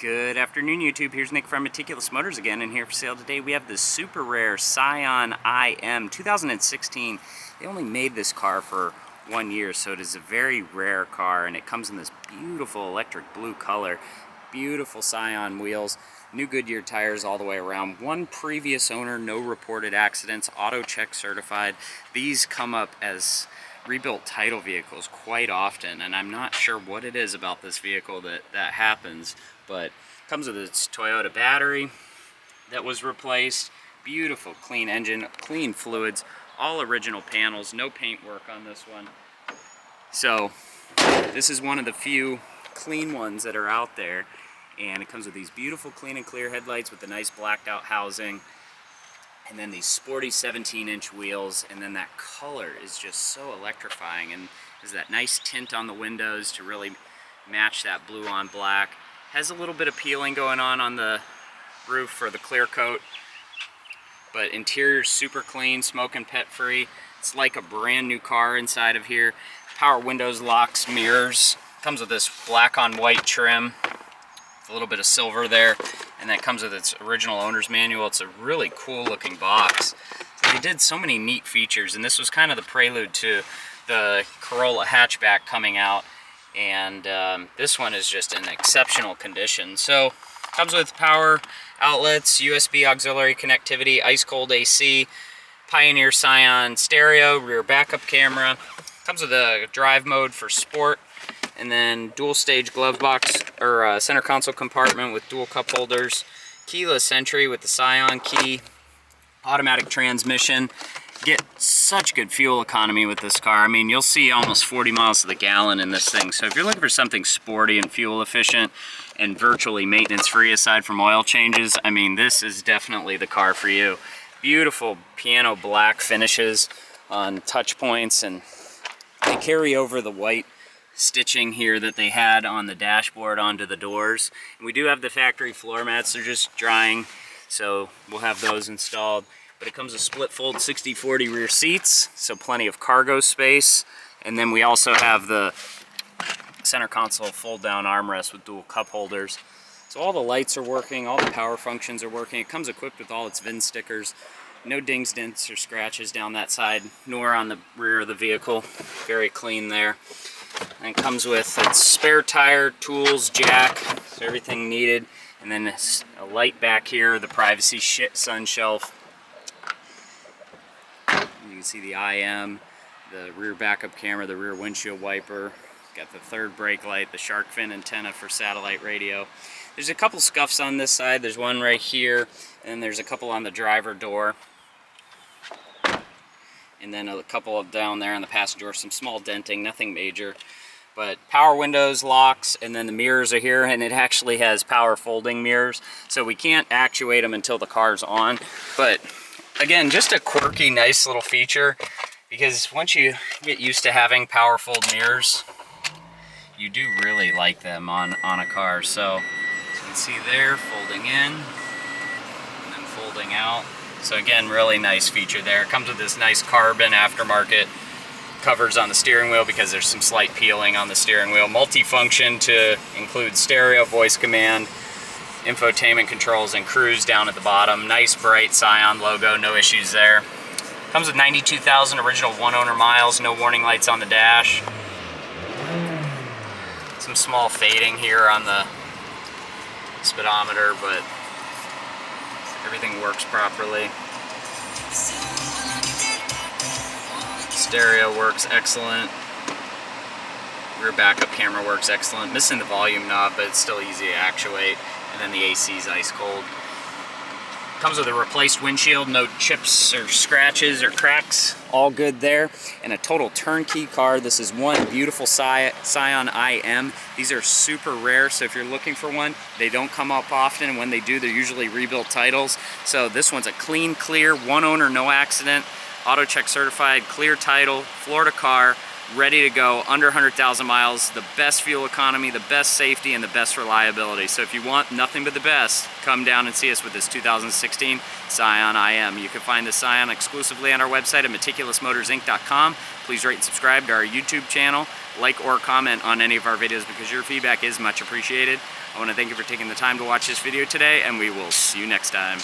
Good afternoon, YouTube. Here's Nick from Meticulous Motors again, and here for sale today we have the super rare Scion IM 2016. They only made this car for 1 year, so it is a very rare car, and it comes in this beautiful electric blue color. Beautiful Scion wheels, new Goodyear tires all the way around. One previous owner, no reported accidents, auto check certified. These come up as rebuilt title vehicles quite often, and I'm not sure what it is about this vehicle that happens, but it comes with its Toyota battery that was replaced. Beautiful clean engine, clean fluids, all original panels, no paint work on this one. So this is one of the few clean ones that are out there, and it comes with these beautiful clean and clear headlights with the nice blacked out housing, and then these sporty 17-inch wheels, and then that color is just so electrifying, and there's that nice tint on the windows to really match that blue on black. Has a little bit of peeling going on the roof for the clear coat, but interior's super clean, smoke and pet free. It's like a brand new car inside of here. Power windows, locks, mirrors. Comes with this black on white trim, a little bit of silver there, and that comes with its original owner's manual. It's a really cool looking box. So they did so many neat features, and this was kind of the prelude to the Corolla hatchback coming out, and this one is just in exceptional condition. So comes with power outlets, USB auxiliary connectivity, ice cold AC, Pioneer Scion stereo, rear backup camera. Comes with a drive mode for sport, and then dual stage glove box or center console compartment with dual cup holders, keyless entry with the Scion key, automatic transmission. Get such good fuel economy with this car. I mean, you'll see almost 40 miles to the gallon in this thing. So if you're looking for something sporty and fuel efficient and virtually maintenance free aside from oil changes, I mean, this is definitely the car for you. Beautiful piano black finishes on touch points, and they carry over the white stitching here that they had on the dashboard onto the doors. And we do have the factory floor mats. They're just drying, so we'll have those installed. But it comes with split fold 60/40 rear seats, so plenty of cargo space. And then we also have the center console fold down armrest with dual cup holders. So all the lights are working, all the power functions are working. It comes equipped with all its VIN stickers. No dings, dents, or scratches down that side, nor on the rear of the vehicle. Very clean there. And it comes with its spare tire, tools, jack, so everything needed. And then a light back here, the privacy sun shelf. You can see the IM, the rear backup camera, the rear windshield wiper. Got the third brake light, the shark fin antenna for satellite radio. There's a couple scuffs on this side. There's one right here, and there's a couple on the driver door. And then a couple down there on the passenger door, some small denting, nothing major. But power windows, locks, and then the mirrors are here, and it actually has power folding mirrors, so we can't actuate them until the car's on. But again, just a quirky, nice little feature, because once you get used to having power fold mirrors, you do really like them on a car. So as you can see there, folding in, and then folding out. So again, really nice feature there. It comes with this nice carbon aftermarket covers on the steering wheel because there's some slight peeling on the steering wheel. Multifunction to include stereo, voice command, infotainment controls, and cruise down at the bottom. Nice bright Scion logo, no issues there. Comes with 92,000 original one owner miles, no warning lights on the dash. Some small fading here on the speedometer, but everything works properly. Stereo works excellent. Rear backup camera works excellent. Missing the volume knob, but it's still easy to actuate. And then the AC is ice cold. Comes with a replaced windshield, no chips or scratches or cracks. All good there. And a total turnkey car. This is one beautiful Scion IM. These are super rare, so if you're looking for one, they don't come up often, and when they do, they're usually rebuilt titles. So this one's a clean, clear, one owner, no accident, auto check certified, clear title, Florida car, ready to go, under 100,000 miles, the best fuel economy, the best safety, and the best reliability. So if you want nothing but the best, come down and see us with this 2016 Scion IM. You can find the Scion exclusively on our website at meticulousmotorsinc.com. Please rate and subscribe to our YouTube channel, like or comment on any of our videos because your feedback is much appreciated. I want to thank you for taking the time to watch this video today, and we will see you next time.